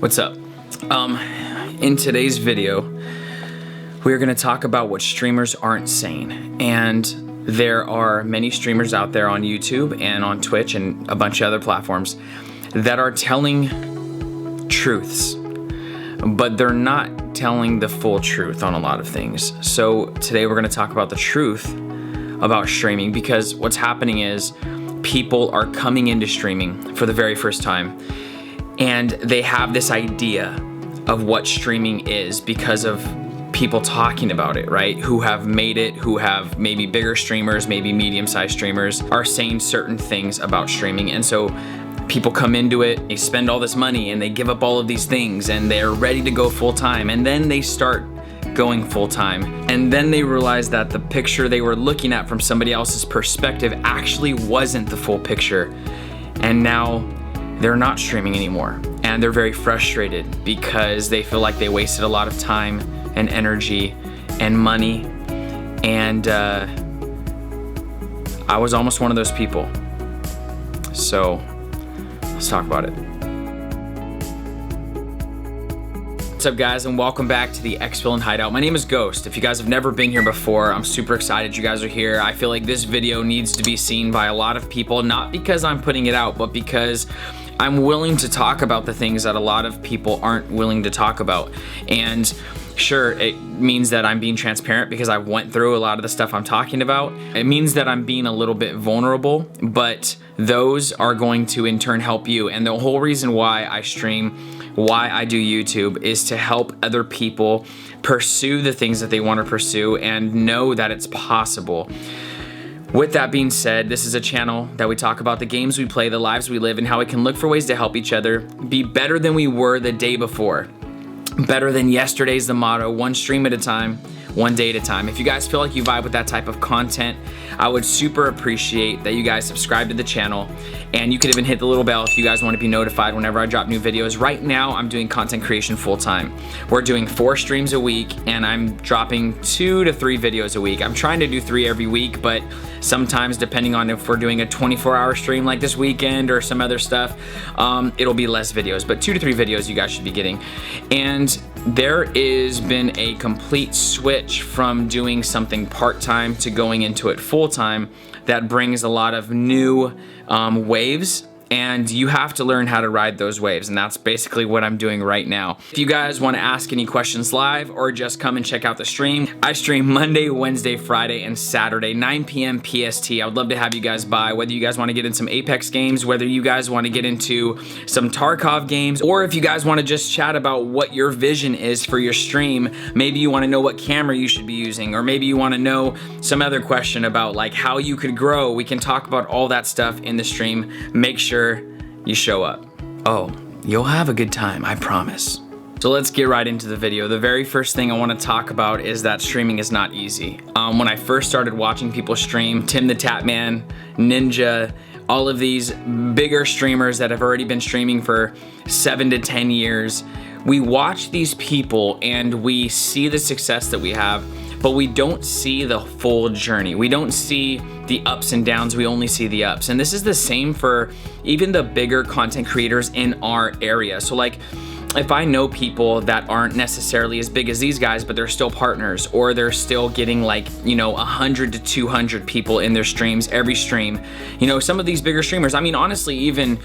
What's up? In today's video, we're going to talk about what streamers aren't saying. And there are many streamers out there on YouTube and on Twitch and a bunch of other platforms that are telling truths, but they're not telling the full truth on a lot of things. So today we're going to talk about the truth about streaming, because what's happening is people are coming into streaming for the very first time, and they have this idea of what streaming is because of people talking about it, right? Who have made it, who have maybe bigger streamers, maybe medium-sized streamers are saying certain things about streaming. And so people come into it, they spend all this money and they give up all of these things and they're ready to go full-time, and then they start going full-time, and then they realize that the picture they were looking at from somebody else's perspective actually wasn't the full picture, and now they're not streaming anymore, and they're very frustrated because they feel like they wasted a lot of time and energy and money. And I was almost one of those people, so let's talk about it. What's up, guys, and welcome back to the XVLN Hideout. My name is Ghost. If you guys have never been here before, I'm super excited you guys are here. I feel like this video needs to be seen by a lot of people, not because I'm putting it out, but because I'm willing to talk about the things that a lot of people aren't willing to talk about. And sure, it means that I'm being transparent because I went through a lot of the stuff I'm talking about. It means that I'm being a little bit vulnerable, but those are going to in turn help you. And the whole reason why I stream, why I do YouTube, is to help other people pursue the things that they want to pursue and know that it's possible. With that being said, this is a channel that we talk about the games we play, the lives we live, and how we can look for ways to help each other be better than we were the day before. Better than yesterday's the motto, one stream at a time, one day at a time. If you guys feel like you vibe with that type of content, I would super appreciate that you guys subscribe to the channel, and you could even hit the little bell if you guys want to be notified whenever I drop new videos. Right now, I'm doing content creation full time. We're doing 4 streams a week, and I'm dropping 2 to 3 videos a week. I'm trying to do 3 every week, but sometimes, depending on if we're doing a 24-hour stream like this weekend or some other stuff, it'll be less videos, but 2 to 3 videos you guys should be getting. And there has been a complete switch from doing something part-time to going into it full-time that brings a lot of new waves, and you have to learn how to ride those waves, and that's basically what I'm doing right now. If you guys want to ask any questions live or just come and check out the stream, I stream Monday, Wednesday, Friday, and Saturday, 9 p.m. PST. I would love to have you guys by, whether you guys want to get in some Apex games, whether you guys want to get into some Tarkov games, or if you guys want to just chat about what your vision is for your stream. Maybe you want to know what camera you should be using, or maybe you want to know some other question about like how you could grow. We can talk about all that stuff in the stream. Make sure you show up. Oh, you'll have a good time, I promise. So let's get right into the video. The very first thing I want to talk about is that streaming is not easy. When I first started watching people stream, Tim the Tatman, Ninja, all of these bigger streamers that have already been streaming for 7 to 10 years, we watch these people and we see the success that we have, but we don't see the full journey. We don't see the ups and downs, we only see the ups. And this is the same for even the bigger content creators in our area. So like, if I know people that aren't necessarily as big as these guys, but they're still partners, or they're still getting like, 100 to 200 people in their streams every stream. Some of these bigger streamers, I mean, honestly, even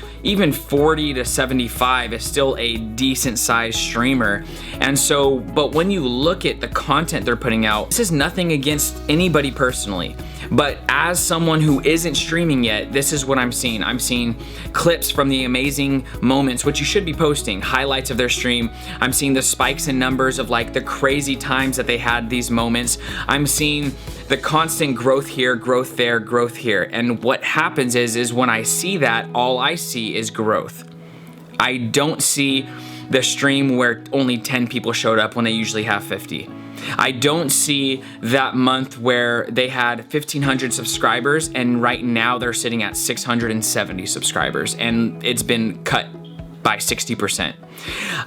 40 to 75 is still a decent sized streamer. And so, but when you look at the content they're putting out, this is nothing against anybody personally, but as someone who isn't streaming yet, this is what I'm seeing. I'm seeing clips from the amazing moments, which you should be posting, highlights of their stream. I'm seeing the spikes in numbers of like the crazy times that they had these moments. I'm seeing the constant growth here, growth there, growth here. And what happens is when I see that, all I see is growth. I don't see the stream where only 10 people showed up when they usually have 50. I don't see that month where they had 1,500 subscribers and right now they're sitting at 670 subscribers and it's been cut by 60%.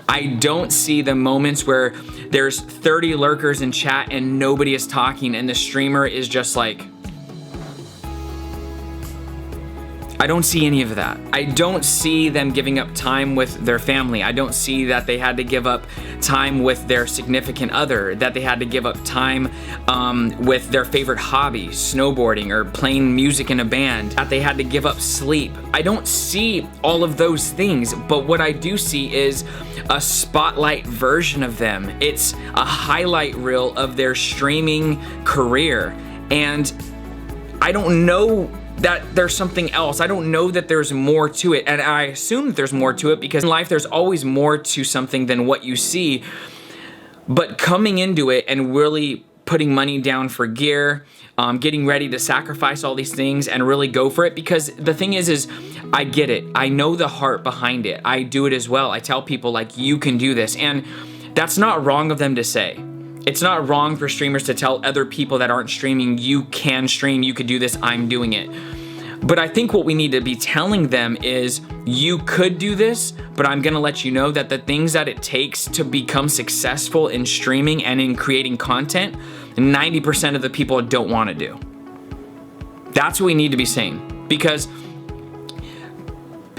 I don't see the moments where there's 30 lurkers in chat and nobody is talking and the streamer is just like, I don't see any of that. I don't see them giving up time with their family. I don't see that they had to give up time with their significant other, that they had to give up time with their favorite hobby, snowboarding or playing music in a band, that they had to give up sleep. I don't see all of those things, but what I do see is a spotlight version of them. It's a highlight reel of their streaming career. And I don't know that there's something else. I don't know that there's more to it. And I assume that there's more to it because in life there's always more to something than what you see. But coming into it and really putting money down for gear, getting ready to sacrifice all these things and really go for it, because the thing is I get it. I know the heart behind it. I do it as well. I tell people like, you can do this. And that's not wrong of them to say. It's not wrong for streamers to tell other people that aren't streaming, you can stream, you could do this, I'm doing it. But I think what we need to be telling them is, you could do this, but I'm gonna let you know that the things that it takes to become successful in streaming and in creating content, 90% of the people don't wanna do. That's what we need to be saying, because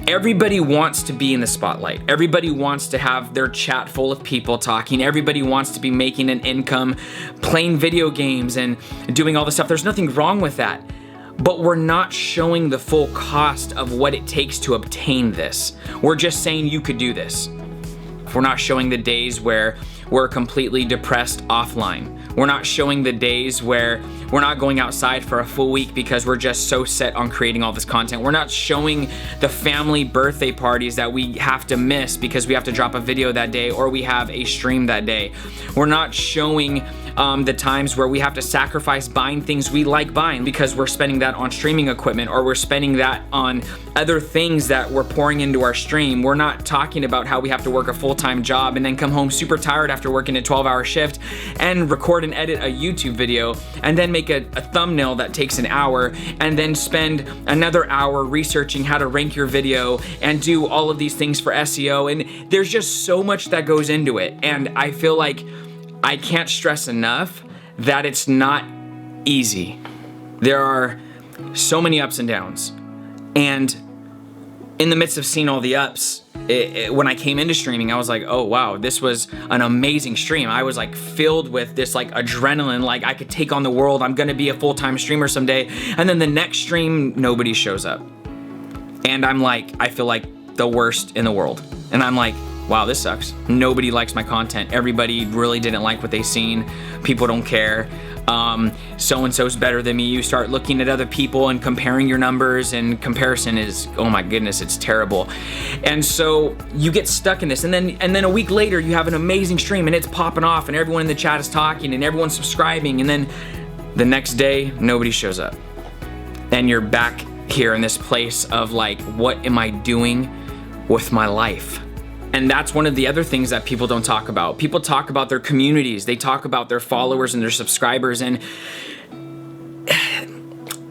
everybody wants to be in the spotlight. Everybody wants to have their chat full of people talking. Everybody wants to be making an income, playing video games and doing all this stuff. There's nothing wrong with that. But we're not showing the full cost of what it takes to obtain this. We're just saying you could do this. We're not showing the days where we're completely depressed offline. We're not showing the days where we're not going outside for a full week because we're just so set on creating all this content. We're not showing the family birthday parties that we have to miss because we have to drop a video that day or we have a stream that day. We're not showing the times where we have to sacrifice buying things we like buying because we're spending that on streaming equipment, or we're spending that on other things that we're pouring into our stream. We're not talking about how we have to work a full-time job and then come home super tired after working a 12-hour shift and record and edit a YouTube video and then make a thumbnail that takes an hour and then spend another hour researching how to rank your video and do all of these things for SEO. And there's just so much that goes into it. And I feel like I can't stress enough that it's not easy. There are so many ups and downs. And in the midst of seeing all the ups, when I came into streaming, I was like, oh wow, this was an amazing stream. I was like filled with this like adrenaline, like I could take on the world. I'm gonna be a full-time streamer someday. And then the next stream, nobody shows up. And I'm like, I feel like the worst in the world. And I'm like, wow, this sucks. Nobody likes my content. Everybody really didn't like what they seen. People don't care. So-and-so's better than me. You start looking at other people and comparing your numbers, and comparison is, oh my goodness, it's terrible. And so you get stuck in this, and then a week later you have an amazing stream and it's popping off and everyone in the chat is talking and everyone's subscribing, and then the next day nobody shows up. And you're back here in this place of like, what am I doing with my life? And that's one of the other things that people don't talk about. People talk about their communities. They talk about their followers and their subscribers, and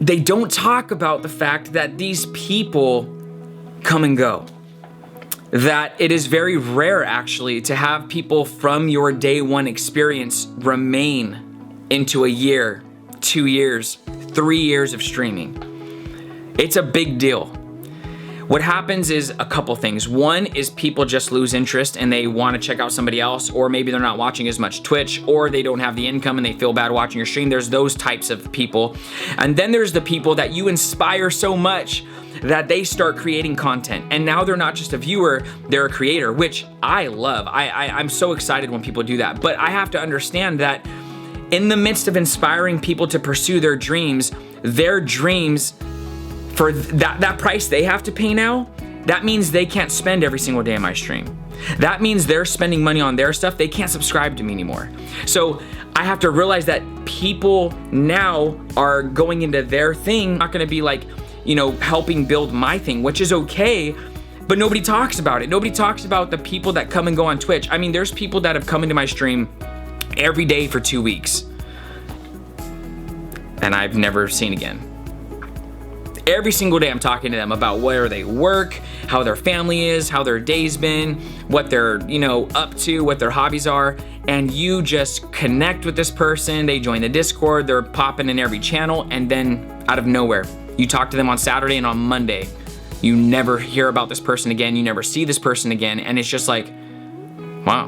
they don't talk about the fact that these people come and go. That it is very rare actually to have people from your day one experience remain into a year, 2 years, 3 years of streaming. It's a big deal. What happens is a couple things. One is people just lose interest and they want to check out somebody else, or maybe they're not watching as much Twitch, or they don't have the income and they feel bad watching your stream. There's those types of people. And then there's the people that you inspire so much that they start creating content. And now they're not just a viewer, they're a creator, which I love. I'm so excited when people do that. But I have to understand that in the midst of inspiring people to pursue their dreams for that price they have to pay now, that means they can't spend every single day on my stream. That means they're spending money on their stuff. They can't subscribe to me anymore. So I have to realize that people now are going into their thing, not gonna be like, you know, helping build my thing, which is okay, but nobody talks about it. Nobody talks about the people that come and go on Twitch. I mean, there's people that have come into my stream every day for 2 weeks and I've never seen again. Every single day I'm talking to them about where they work, how their family is, how their day's been, what they're, you know, up to, what their hobbies are. And you just connect with this person, they join the Discord, they're popping in every channel, and then out of nowhere, You talk to them on Saturday, and on Monday, you never hear about this person again. You never see this person again. And it's just like, wow,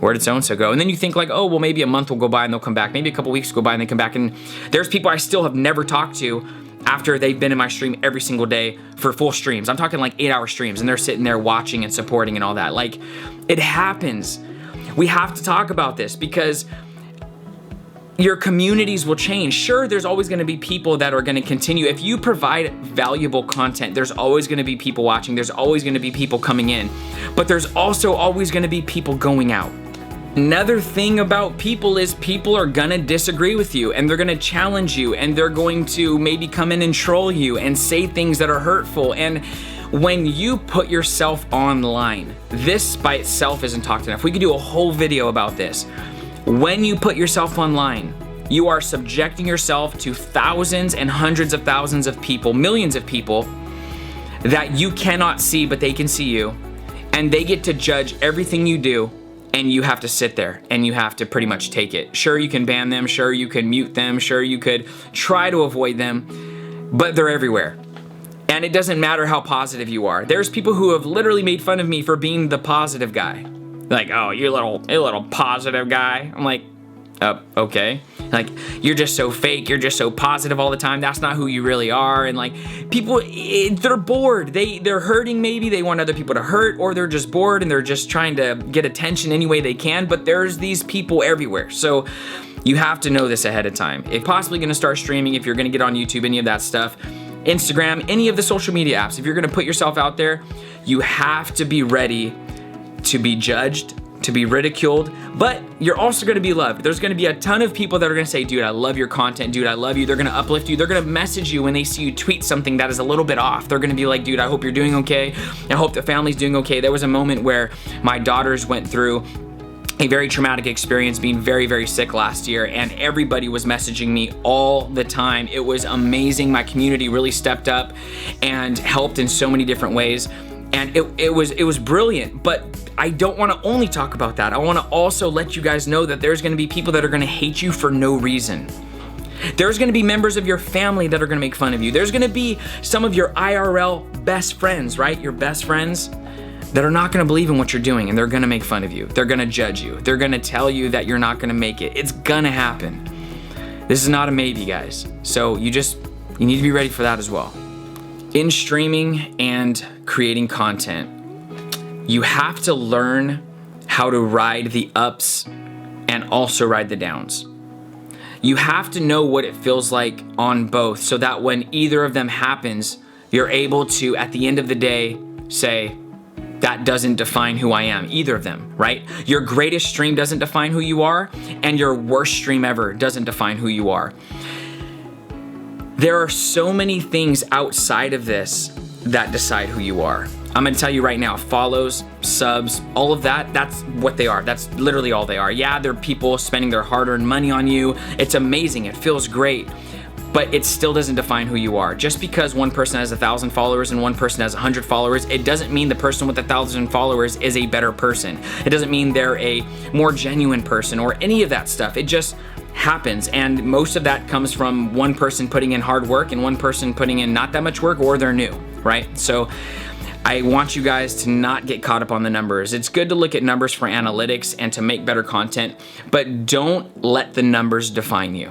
where did so-and-so go? And then you think like, oh, well, maybe a month will go by and they'll come back. Maybe a couple weeks go by and they come back. And there's people I still have never talked to after they've been in my stream every single day for full streams. I'm talking like 8-hour streams, and they're sitting there watching and supporting and all that. Like, it happens. We have to talk about this because your communities will change. Sure, there's always gonna be people that are gonna continue. If you provide valuable content, there's always gonna be people watching. There's always gonna be people coming in. But there's also always gonna be people going out. Another thing about people is people are gonna disagree with you, and they're gonna challenge you, and they're going to maybe come in and troll you and say things that are hurtful. And when you put yourself online, this by itself isn't talked enough. We could do a whole video about this. When you put yourself online, you are subjecting yourself to thousands and hundreds of thousands of people, millions of people that you cannot see, but they can see you, and they get to judge everything you do. And you have to sit there and you have to pretty much take it. Sure, you can ban them. Sure, you can mute them. Sure, you could try to avoid them, but they're everywhere. And it doesn't matter how positive you are. There's people who have literally made fun of me for being the positive guy. Like, oh, you little positive guy. I'm like, okay. Like, you're just so fake. You're just so positive all the time. That's not who you really are. And like, people, they're bored. They're hurting maybe. They want other people to hurt, or they're just bored and they're just trying to get attention any way they can. But there's these people everywhere. So you have to know this ahead of time. If you're possibly gonna start streaming, if you're gonna get on YouTube, any of that stuff, Instagram, any of the social media apps, if you're gonna put yourself out there, you have to be ready to be judged, to be ridiculed, but you're also gonna be loved. There's gonna be a ton of people that are gonna say, dude, I love your content, dude, I love you. They're gonna uplift you. They're gonna message you when they see you tweet something that is a little bit off. They're gonna be like, dude, I hope you're doing okay. I hope the family's doing okay. There was a moment where my daughters went through a very traumatic experience, being very, very sick last year, and everybody was messaging me all the time. It was amazing. My community really stepped up and helped in so many different ways. And it was brilliant, but I don't want to only talk about that. I want to also let you guys know that there's going to be people that are going to hate you for no reason. There's going to be members of your family that are going to make fun of you. There's going to be some of your IRL best friends, right? Your best friends that are not going to believe in what you're doing, and they're going to make fun of you. They're going to judge you. They're going to tell you that you're not going to make it. It's going to happen. This is not a maybe, guys. So you need to be ready for that as well. In streaming and creating content, you have to learn how to ride the ups and also ride the downs. You have to know what it feels like on both, so that when either of them happens, you're able to, at the end of the day, say, that doesn't define who I am, either of them, right? Your greatest stream doesn't define who you are, and your worst stream ever doesn't define who you are. There are so many things outside of this that decide who you are. I'm gonna tell you right now, follows, subs, all of that, that's what they are. That's literally all they are. Yeah, they're people spending their hard-earned money on you. It's amazing, it feels great, but it still doesn't define who you are. Just because one person has 1,000 followers and one person has 100 followers, it doesn't mean the person with 1,000 followers is a better person. It doesn't mean they're a more genuine person or any of that stuff. It just happens, and most of that comes from one person putting in hard work and one person putting in not that much work, or they're new, right? So I want you guys to not get caught up on the numbers. It's good to look at numbers for analytics and to make better content, but don't let the numbers define you.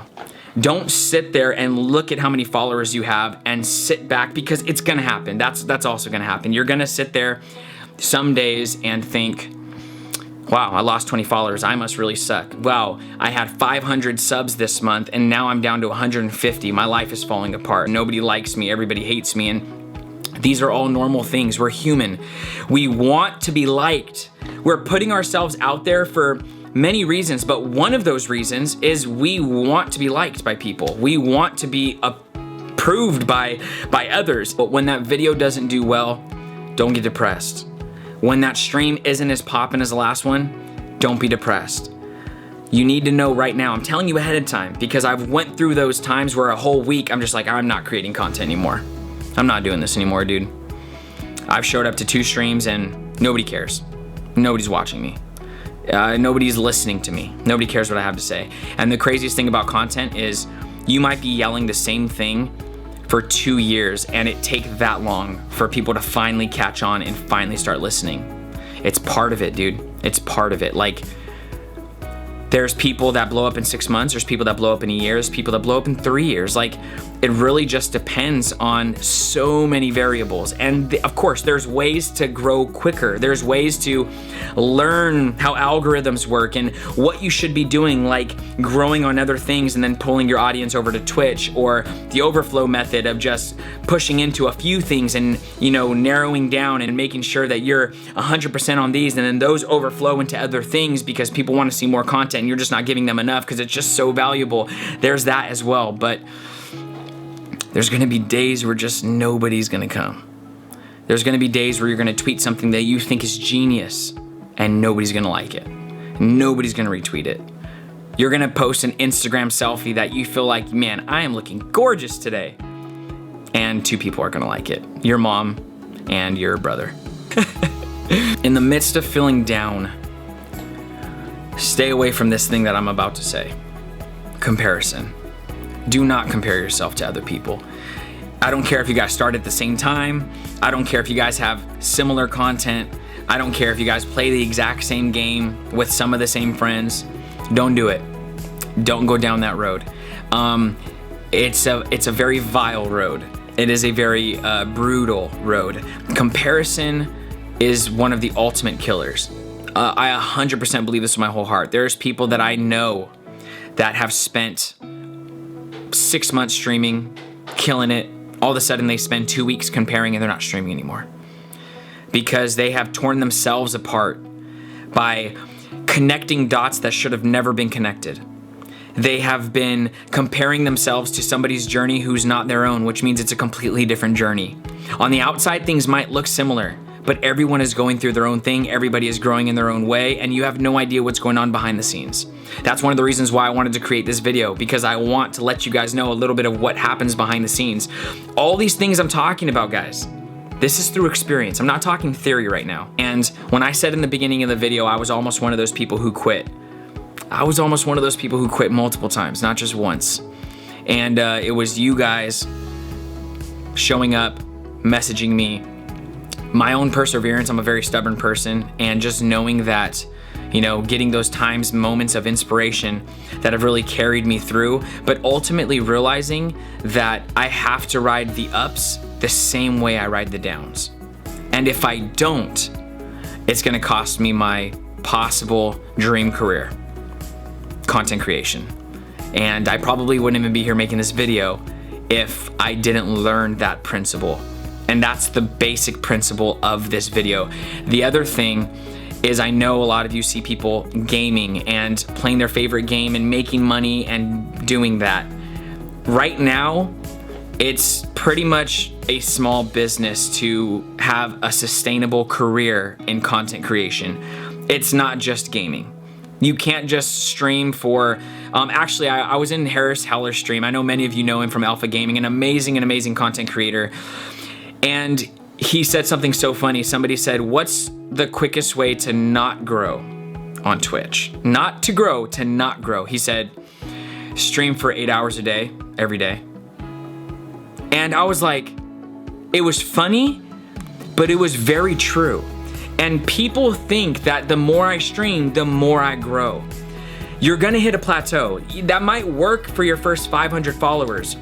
Don't sit there and look at how many followers you have and sit back, because it's gonna happen. That's also gonna happen. You're gonna sit there some days and think, wow, I lost 20 followers. I must really suck. Wow, I had 500 subs this month and now I'm down to 150. My life is falling apart. Nobody likes me. Everybody hates me. And these are all normal things. We're human. We want to be liked. We're putting ourselves out there for many reasons, but one of those reasons is we want to be liked by people. We want to be approved by others. But when that video doesn't do well, don't get depressed. When that stream isn't as poppin' as the last one, don't be depressed. You need to know right now. I'm telling you ahead of time, because I've went through those times where a whole week I'm just like, I'm not creating content anymore. I'm not doing this anymore, dude. I've showed up to 2 streams and nobody cares. Nobody's watching me. Nobody's listening to me. Nobody cares what I have to say. And the craziest thing about content is you might be yelling the same thing for 2 years and it take that long for people to finally catch on and finally start listening. It's part of it, dude. It's part of it. Like, there's people that blow up in 6 months, there's people that blow up in a year, there's people that blow up in 3 years. Like, it really just depends on so many variables. And of course, there's ways to grow quicker. There's ways to learn how algorithms work and what you should be doing, like growing on other things and then pulling your audience over to Twitch, or the overflow method of just pushing into a few things and, you know, narrowing down and making sure that you're 100% on these, and then those overflow into other things because people want to see more content and you're just not giving them enough because it's just so valuable. There's that as well. But there's gonna be days where just nobody's gonna come. There's gonna be days where you're gonna tweet something that you think is genius and nobody's gonna like it. Nobody's gonna retweet it. You're gonna post an Instagram selfie that you feel like, man, I am looking gorgeous today. And 2 people are gonna like it. Your mom and your brother. In the midst of feeling down, stay away from this thing that I'm about to say. Comparison. Do not compare yourself to other people. I don't care if you guys start at the same time. I don't care if you guys have similar content. I don't care if you guys play the exact same game with some of the same friends. Don't do it. Don't go down that road. It's a very vile road. It is a very brutal road. Comparison is one of the ultimate killers. I 100% believe this with my whole heart. There's people that I know that have spent 6 months streaming, killing it. All of a sudden they spend 2 weeks comparing and they're not streaming anymore. Because they have torn themselves apart by connecting dots that should have never been connected. They have been comparing themselves to somebody's journey who's not their own, which means it's a completely different journey. On the outside, things might look similar, but everyone is going through their own thing. Everybody is growing in their own way, and you have no idea what's going on behind the scenes. That's one of the reasons why I wanted to create this video, because I want to let you guys know a little bit of what happens behind the scenes. All these things I'm talking about, guys, this is through experience. I'm not talking theory right now. And when I said in the beginning of the video, I was almost one of those people who quit. I was almost one of those people who quit multiple times, not just once. And it was you guys showing up, messaging me, my own perseverance. I'm a very stubborn person, and just knowing that, you know, getting those times, moments of inspiration that have really carried me through, but ultimately realizing that I have to ride the ups the same way I ride the downs. And if I don't, it's gonna cost me my possible dream career, content creation. And I probably wouldn't even be here making this video if I didn't learn that principle. And that's the basic principle of this video. The other thing is, I know a lot of you see people gaming and playing their favorite game and making money and doing that. Right now, it's pretty much a small business to have a sustainable career in content creation. It's not just gaming. You can't just stream for, actually, I was in Harris Heller's stream. I know many of you know him from Alpha Gaming, an amazing content creator. And he said something so funny. Somebody said, what's the quickest way to not grow on Twitch? Not to grow, to not grow. He said, stream for 8 hours a day, every day. And I was like, it was funny, but it was very true. And people think that the more I stream, the more I grow. You're gonna hit a plateau. That might work for your first 500 followers.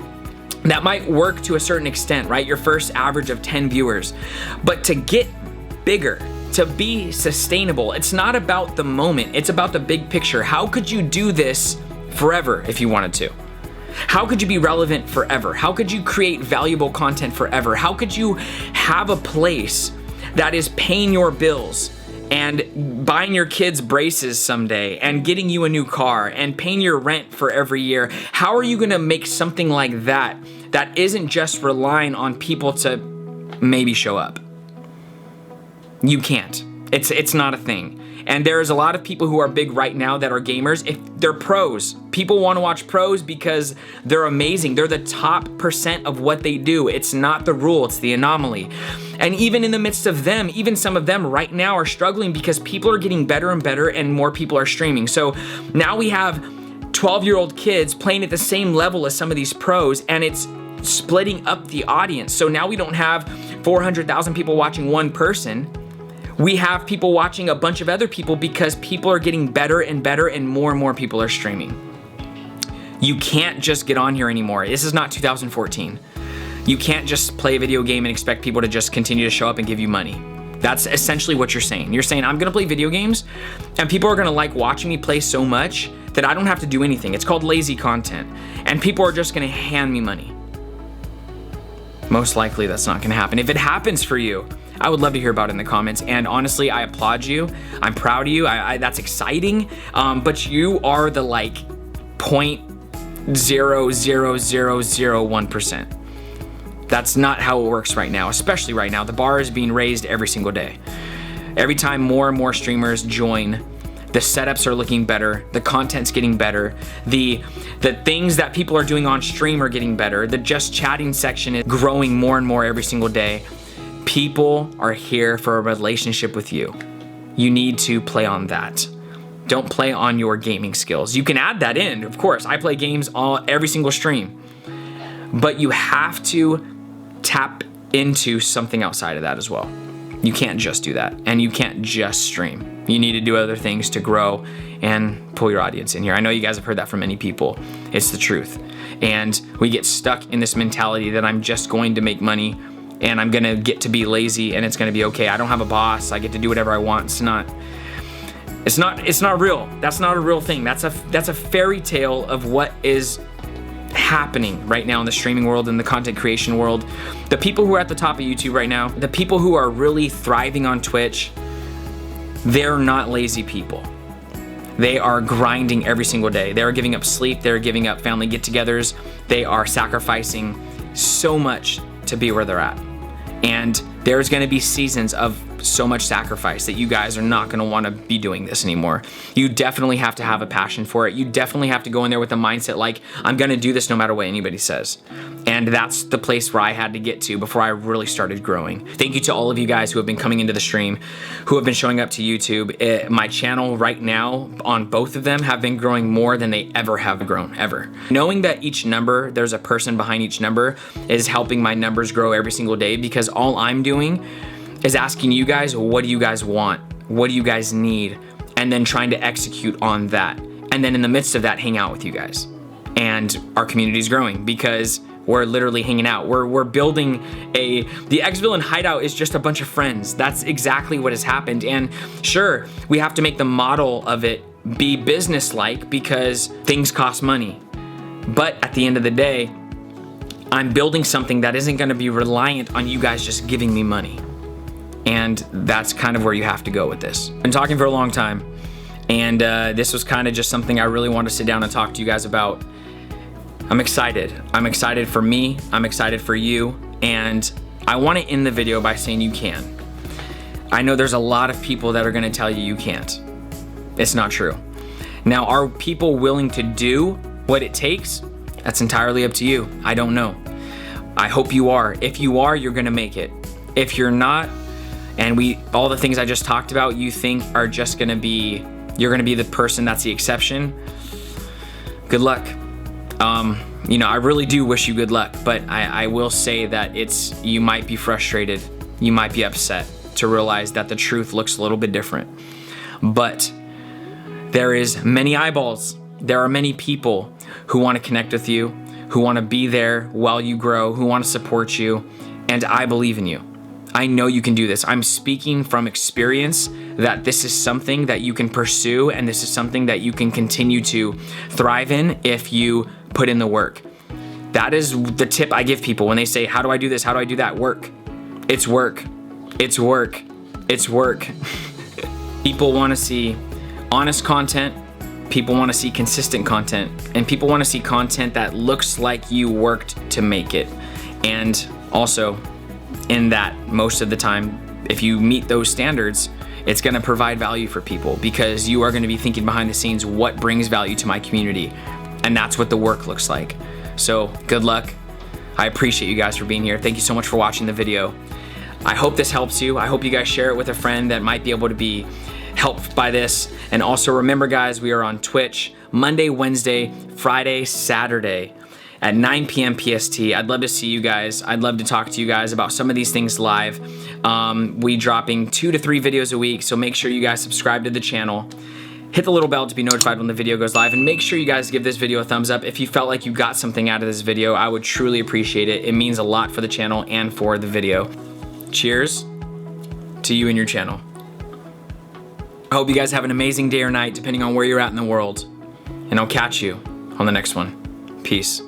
That might work to a certain extent, right? Your first average of 10 viewers. But to get bigger, to be sustainable, it's not about the moment, it's about the big picture. How could you do this forever if you wanted to? How could you be relevant forever? How could you create valuable content forever? How could you have a place that is paying your bills and buying your kids braces someday and getting you a new car and paying your rent for every year? How are you gonna make something like that that isn't just relying on people to maybe show up? You can't. It's not a thing. And there's a lot of people who are big right now that are gamers. If they're pros, people want to watch pros because they're amazing. They're the top % of what they do. It's not the rule, it's the anomaly. And even in the midst of them, even some of them right now are struggling because people are getting better and better and more people are streaming. So now we have 12-year-old kids playing at the same level as some of these pros, and it's splitting up the audience. So now we don't have 400,000 people watching one person. We have people watching a bunch of other people because people are getting better and better and more people are streaming. You can't just get on here anymore. This is not 2014. You can't just play a video game and expect people to just continue to show up and give you money. That's essentially what you're saying. You're saying, I'm gonna play video games and people are gonna like watching me play so much that I don't have to do anything. It's called lazy content. And people are just gonna hand me money. Most likely that's not gonna happen. If it happens for you, I would love to hear about it in the comments. And honestly, I applaud you. I'm proud of you. That's exciting. But you are the like 0.00001%. That's not how it works right now, especially right now. The bar is being raised every single day. Every time more and more streamers join, the setups are looking better, the content's getting better, the things that people are doing on stream are getting better, the just chatting section is growing more and more every single day. People are here for a relationship with you. You need to play on that. Don't play on your gaming skills. You can add that in, of course. I play games every single stream, but you have to tap into something outside of that as well. You can't just do that, and you can't just stream. You need to do other things to grow and pull your audience in here. I know you guys have heard that from many people. It's the truth. And we get stuck in this mentality that I'm just going to make money and I'm gonna get to be lazy and it's gonna be okay. I don't have a boss. I get to do whatever I want. It's not real. That's not a real thing. That's a fairy tale of what is happening right now in the streaming world and the content creation world. The people who are at the top of YouTube right now, the people who are really thriving on Twitch, they're not lazy people. They are grinding every single day. They are giving up sleep. They're giving up family get-togethers. They are sacrificing so much to be where they're at. And there's gonna be seasons of so much sacrifice that you guys are not gonna wanna be doing this anymore. You definitely have to have a passion for it. You definitely have to go in there with a mindset like, I'm gonna do this no matter what anybody says. And that's the place where I had to get to before I really started growing. Thank you to all of you guys who have been coming into the stream, who have been showing up to YouTube. My channel right now, on both of them, have been growing more than they ever have grown, ever. Knowing that each number, there's a person behind each number, is helping my numbers grow every single day, because all I'm doing is asking you guys, what do you guys want? What do you guys need? And then trying to execute on that. And then in the midst of that, hang out with you guys. And our community is growing because we're literally hanging out. We're building the XVLN Hideout is just a bunch of friends. That's exactly what has happened. And sure, we have to make the model of it be business-like because things cost money. But at the end of the day, I'm building something that isn't gonna be reliant on you guys just giving me money. And that's kind of where you have to go with this. I've been talking for a long time, and this was kind of just something I really wanted to sit down and talk to you guys about. I'm excited. I'm excited for me. I'm excited for you. And I want to end the video by saying you can. I know there's a lot of people that are going to tell you you can't. It's not true. Now, are people willing to do what it takes? That's entirely up to you. I don't know. I hope you are. If you are, you're going to make it. If you're not, and all the things I just talked about, you think are just gonna be, you're gonna be the person that's the exception, good luck. You know, I really do wish you good luck, but I will say that you might be frustrated, you might be upset to realize that the truth looks a little bit different. But there is many eyeballs, there are many people who wanna connect with you, who wanna be there while you grow, who wanna support you, and I believe in you. I know you can do this. I'm speaking from experience that this is something that you can pursue, and this is something that you can continue to thrive in if you put in the work. That is the tip I give people when they say, how do I do this? How do I do that? Work. It's work. It's work. It's work. People want to see honest content. People want to see consistent content, and people want to see content that looks like you worked to make it. And also, in that, most of the time, if you meet those standards, it's going to provide value for people because you are going to be thinking behind the scenes, what brings value to my community? And that's what the work looks like. So good luck. I appreciate you guys for being here. Thank you so much for watching the video. I hope this helps you. I hope you guys share it with a friend that might be able to be helped by this. And also remember, guys, we are on Twitch Monday, Wednesday, Friday, Saturday. at 9 p.m. PST. I'd love to see you guys. I'd love to talk to you guys about some of these things live. We dropping 2 to 3 videos a week, so make sure you guys subscribe to the channel. Hit the little bell to be notified when the video goes live, and make sure you guys give this video a thumbs up if you felt like you got something out of this video. I would truly appreciate it. It means a lot for the channel and for the video. Cheers to you and your channel. I hope you guys have an amazing day or night, depending on where you're at in the world. And I'll catch you on the next one. Peace.